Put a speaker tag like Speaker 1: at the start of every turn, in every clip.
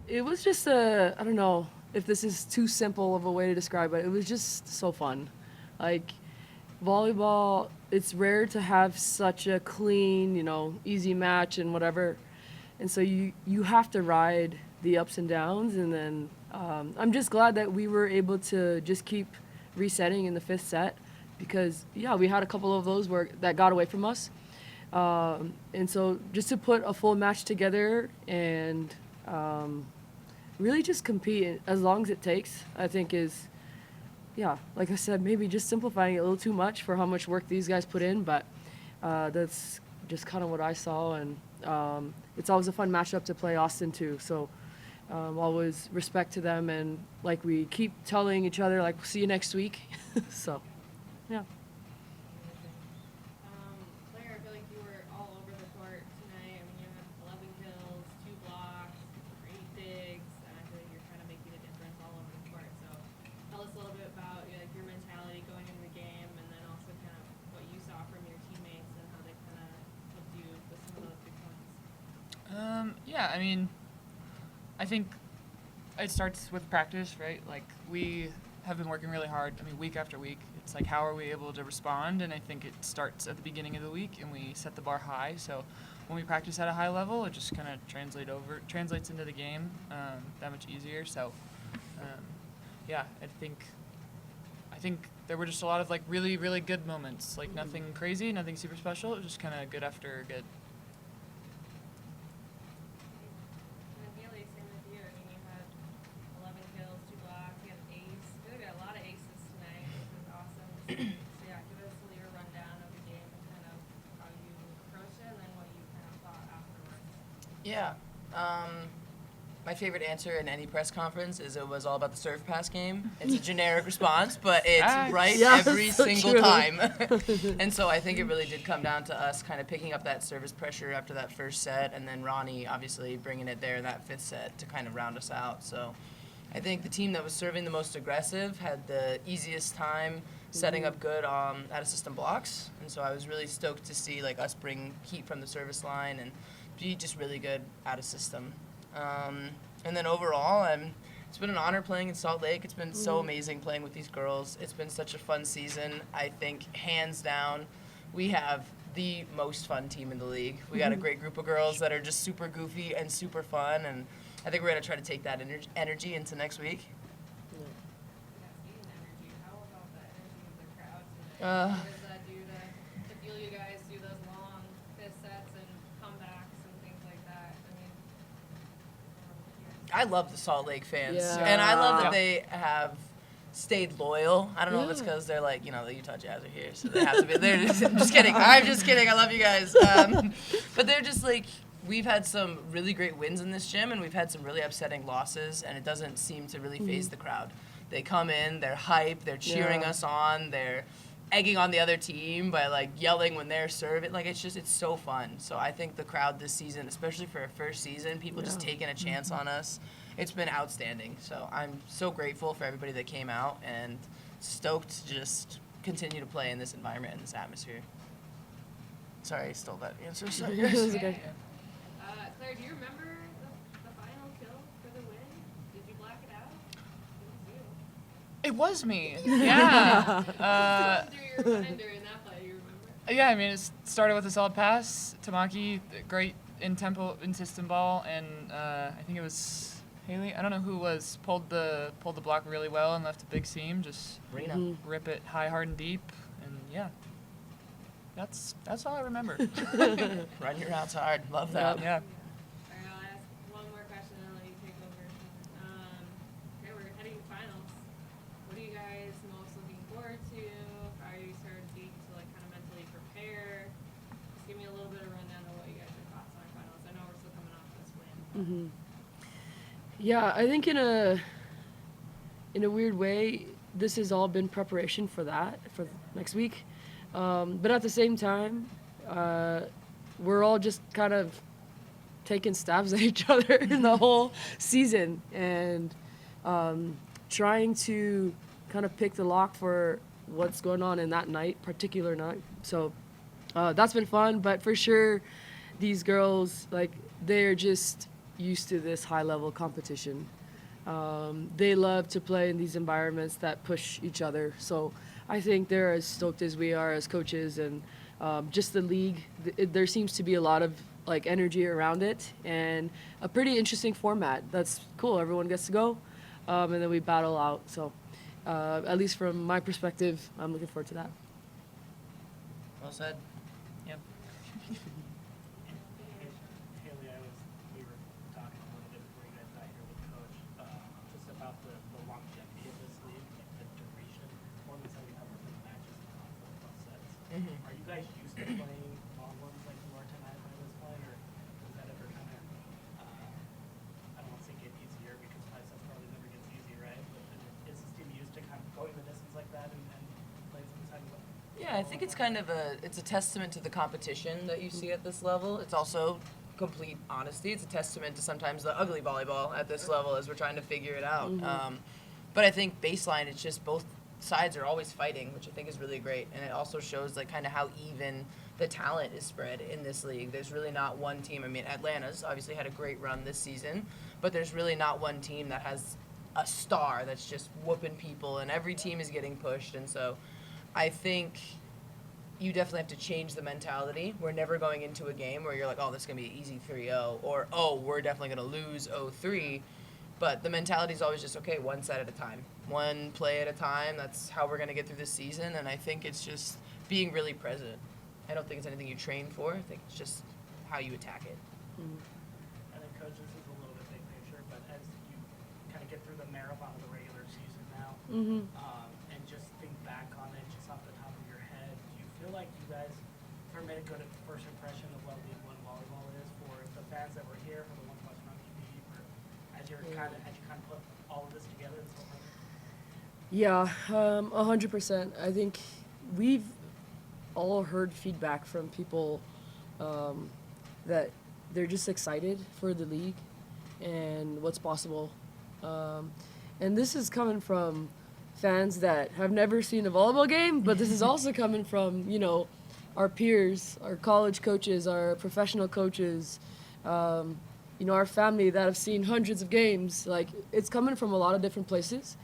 Speaker 1: It was just I don't know if this is too simple of a way to describe it. It was just so fun. Like, volleyball, it's rare to have such a clean, easy match and whatever. And so you have to ride the ups and downs. And then I'm just glad that we were able to just keep resetting in the fifth set because, yeah, we had a couple of those that got away from us. And so just to put a full match together and really just compete as long as it takes, I think is, yeah, like I said, maybe just simplifying it a little too much for how much work these guys put in, but that's just kind of what I saw. And it's always a fun matchup to play Austin too. So always respect to them, and like we keep telling each other, like, we'll see you next week. So, yeah.
Speaker 2: Claire, I feel like you were all over the court tonight. I mean, you had 11 kills, 2 blocks, 8 digs. I feel like you're kind of making a difference all over the court. So tell us a little bit about your mentality going into the game, and then also kind of what you saw from your teammates and how they kind of helped you with some of those big points.
Speaker 3: Yeah, I mean, I think it starts with practice, right? Like, we have been working really hard, week after week. It's like, how are we able to respond? And I think it starts at the beginning of the week, and we set the bar high. So when we practice at a high level, it just kind of translates into the game that much easier. So, yeah, I think there were just a lot of, like, really, really good moments. Like, nothing crazy, nothing super special. It was just kind of good after good.
Speaker 4: Yeah. My favorite answer in any press conference is it was all about the serve pass game. It's a generic response, but it's right every single time. And so I think it really did come down to us kind of picking up that service pressure after that first set, and then Ronnie obviously bringing it there in that fifth set to kind of round us out. So I think the team that was serving the most aggressive had the easiest time setting up good out of system blocks. And so I was really stoked to see like us bring heat from the service line and be just really good out of system. And then overall, it's been an honor playing in Salt Lake. It's been so amazing playing with these girls. It's been such a fun season. I think, hands down, we have the most fun team in the league. We got a great group of girls that are just super goofy and super fun, and I think we're going to try to take that energy into next week.
Speaker 2: How about the energy of the crowd tonight? What does that do to feel you guys do those long fifth sets and comebacks and things like that?
Speaker 4: I love the Salt Lake fans,
Speaker 1: Yeah.
Speaker 4: and I love that they have stayed loyal. I don't know if it's because they're like, the Utah Jazz are here, so they have to be. I'm just kidding. I'm just kidding. I love you guys. But they're just like, we've had some really great wins in this gym, and we've had some really upsetting losses, and it doesn't seem to really faze the crowd. They come in, they're hype, they're cheering us on, they're egging on the other team by like yelling when they're serving. Like, it's so fun. So I think the crowd this season, especially for a first season, people just taking a chance on us, it's been outstanding. So I'm so grateful for everybody that came out and stoked to just continue to play in this environment and this atmosphere. Sorry, I stole that answer. Sorry, guys.
Speaker 1: Okay.
Speaker 2: Claire, do you remember the final kill for the win? Did you black it out?
Speaker 3: It was me. Yeah.
Speaker 2: Through your mind during that play, you remember?
Speaker 3: Yeah, it started with a solid pass. Tamaki, great in system ball, and I think it was Haleigh. I don't know who was pulled the block really well and left a big seam. Just rip it high, hard, and deep, and yeah. That's all I remember.
Speaker 4: Run your routes hard. Love that.
Speaker 3: Yeah.
Speaker 2: All right, I'll ask one more question and I'll let you take over. Okay, we're heading to finals. What are you guys most looking forward to? How are you starting to like kind of mentally prepare? Just give me a little bit of rundown of what you guys' thoughts on finals. I know we're still coming off this win.
Speaker 1: Yeah, I think in a weird way, this has all been preparation for next week. But at the same time, we're all just kind of taking stabs at each other in the whole season and trying to kind of pick the lock for what's going on in that particular night. So that's been fun, but for sure, these girls, like, they're just used to this high-level competition. They love to play in these environments that push each other. So I think they're as stoked as we are as coaches, and just the league. There seems to be a lot of like energy around it, and a pretty interesting format. That's cool. Everyone gets to go, and then we battle out. So at least from my perspective, I'm looking forward to that.
Speaker 4: Well said.
Speaker 3: Yep.
Speaker 5: Haleigh, we were talking a little bit before you guys got here with Coach, just about the longevity of this league, like the duration. More than 75% of matches in 4+ sets. Are you guys used to playing long ones like the Norton Island at this point, or does that ever kind of, I don't want to say get easier because 5 sets probably never gets easy, right? But is this team used to kind of going the distance like that and playing some time?
Speaker 4: Yeah, I think it's kind of it's a testament to the competition that you see at this level. It's also complete honesty. It's a testament to sometimes the ugly volleyball at this level as we're trying to figure it out. But I think baseline, it's just both sides are always fighting, which I think is really great. And it also shows like kind of how even the talent is spread in this league. There's really not one team. I mean, Atlanta's obviously had a great run this season, but there's really not one team that has a star that's just whooping people, and every team is getting pushed. And so I think you definitely have to change the mentality. We're never going into a game where you're like, oh, this is going to be an easy 3-0, or, oh, we're definitely going to lose 0-3. But the mentality is always just, okay, one set at a time, one play at a time. That's how we're going to get through this season. And I think it's just being really present. I don't think it's anything you train for. I think it's just how you attack it.
Speaker 5: And then, Coach, this is a little bit big picture, but as you kind of get through the marathon of the regular season now, and just think back on it just off the top of your head, do you feel like you guys sort of made a good first impression of what League One volleyball is for the fans that were here, for the ones watching on TV, for as you kind of put all of this together this whole time?
Speaker 1: Yeah, 100%. I think we've all heard feedback from people that they're just excited for the league and what's possible. And this is coming from fans that have never seen a volleyball game, but this is also coming from, you know, our peers, our college coaches, our professional coaches, you know, our family that have seen hundreds of games. Like, it's coming from a lot of different places,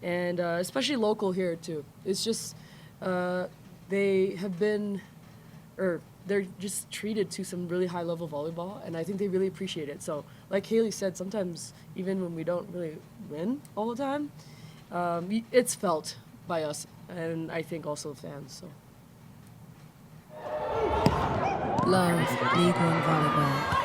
Speaker 1: and especially local here too. It's just they have been, or they're just treated to some really high level volleyball, and I think they really appreciate it. So like Haleigh said, sometimes even when we don't really win all the time, it's felt by us, and I think also fans. So.
Speaker 6: Love League One Volleyball.